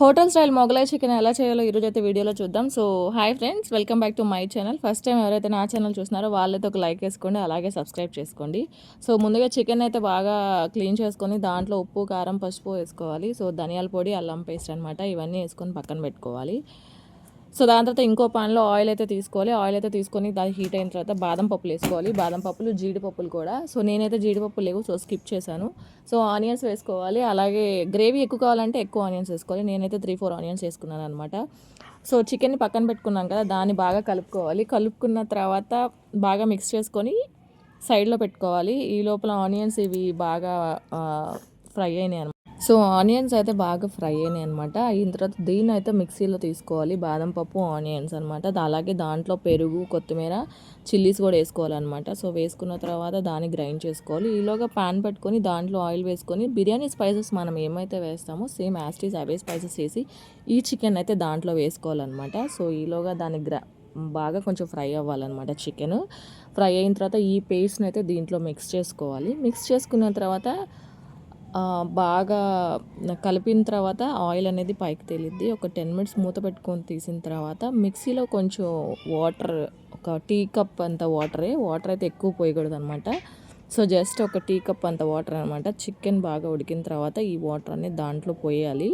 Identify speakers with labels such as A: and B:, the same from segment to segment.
A: Hotel style Mughlai chicken ఎలా చేయాలో ఈరోజైతే వీడియోలో చూద్దాం. So hi friends, welcome back to my channel. First time ఎవరైతే నా ఛానల్ చూస్తున్నారో వాళ్ళైతే ఒక లైక్ వేసుకోండి, అలాగే సబ్స్క్రైబ్ చేసుకోండి. సో ముందుగా చికెన్ అయితే బాగా క్లీన్ చేసుకొని దాంట్లో ఉప్పు, కారం, పసుపు వేసుకోవాలి. సో ధనియాల పొడి, అల్లం పేస్ట్ అనమాట, ఇవన్నీ వేసుకొని పక్కన పెట్టుకోవాలి. సో దాని తర్వాత ఇంకో పాన్లో ఆయిల్ అయితే తీసుకోవాలి. ఆయిల్ అయితే తీసుకొని దాని హీట్ అయిన తర్వాత బాదం పప్పులు వేసుకోవాలి. బాదం పప్పులు, జీడిపప్పులు కూడా. సో నేనైతే జీడిపప్పులు లేవు, సో స్కిప్ చేశాను. సో ఆనియన్స్ వేసుకోవాలి. అలాగే గ్రేవీ ఎక్కువ కావాలంటే ఎక్కువ ఆనియన్స్ వేసుకోవాలి. నేనైతే 3-4 ఆనియన్స్ వేసుకున్నాను అనమాట. సో చికెన్ని పక్కన పెట్టుకున్నాం కదా, దాన్ని బాగా కలుపుకోవాలి. కలుపుకున్న తర్వాత బాగా మిక్స్ చేసుకొని సైడ్లో పెట్టుకోవాలి. ఈ లోపల ఆనియన్స్ ఇవి బాగా ఫ్రై అయినాయి అనమాట. సో ఆనియన్స్ అయితే బాగా ఫ్రై అయినాయి అనమాట. అయిన తర్వాత దీన్ని అయితే మిక్సీలో తీసుకోవాలి. బాదం పప్పు, ఆనియన్స్ అనమాట. అలాగే దాంట్లో పెరుగు, కొత్తిమీర, చిల్లీస్ కూడా వేసుకోవాలన్నమాట. సో వేసుకున్న తర్వాత దాన్ని గ్రైండ్ చేసుకోవాలి. ఈలోగా ప్యాన్ పెట్టుకొని దాంట్లో ఆయిల్ వేసుకొని బిర్యానీ స్పైసెస్ మనం ఏమైతే వేస్తామో సేమ్ యాస్టీస్ అవే స్పైసెస్ వేసి ఈ చికెన్ అయితే దాంట్లో వేసుకోవాలన్నమాట. సో ఈలోగా దాన్ని బాగా కొంచెం ఫ్రై అవ్వాలన్నమాట. చికెన్ ఫ్రై అయిన తర్వాత ఈ పేస్ట్ని అయితే దీంట్లో మిక్స్ చేసుకోవాలి. మిక్స్ చేసుకున్న తర్వాత బాగా కలిపిన తర్వాత ఆయిల్ అనేది పైకి తేలిద్ది. ఒక 10 మినిట్స్ మూత పెట్టుకొని తీసిన తర్వాత మిక్సీలో కొంచెం వాటర్, ఒక టీ కప్ అంత వాటర్ అయితే ఎక్కువ పోయకూడదు అనమాట. సో జస్ట్ ఒక టీ కప్ అంత వాటర్ అనమాట. చికెన్ బాగా ఉడికిన తర్వాత ఈ వాటర్ అనేది దాంట్లో పోయాలి.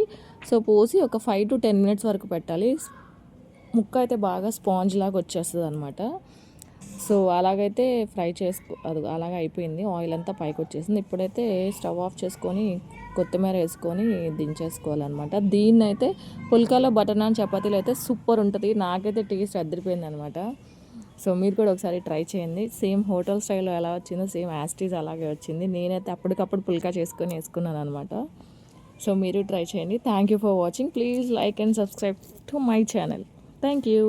A: సో పోసి ఒక 5 to 10 మినిట్స్ వరకు పెట్టాలి. ముక్క అయితే బాగా స్పాంజ్ లాగా వచ్చేస్తుంది అనమాట. సో అలాగైతే ఫ్రై అది అలాగే అయిపోయింది. ఆయిల్ అంతా పైకి వచ్చేసింది. ఇప్పుడైతే స్టవ్ ఆఫ్ చేసుకొని కొత్తిమీర వేసుకొని దించేసుకోవాలన్నమాట. దీన్ని అయితే పుల్కాలో బటర్ నాన్ చపాతీలు అయితే సూపర్ ఉంటుంది. నాకైతే టేస్ట్ అదిరిపోయింది అనమాట. సో మీరు కూడా ఒకసారి ట్రై చేయండి. సేమ్ హోటల్ స్టైల్లో ఎలా వచ్చిందో సేమ్ యాస్టీస్ అలాగే వచ్చింది. నేనైతే అప్పటికప్పుడు పుల్కా చేసుకొని వేసుకున్నాను అనమాట. సో మీరు ట్రై చేయండి. Thank you for watching. Please like and subscribe to my channel. Thank you.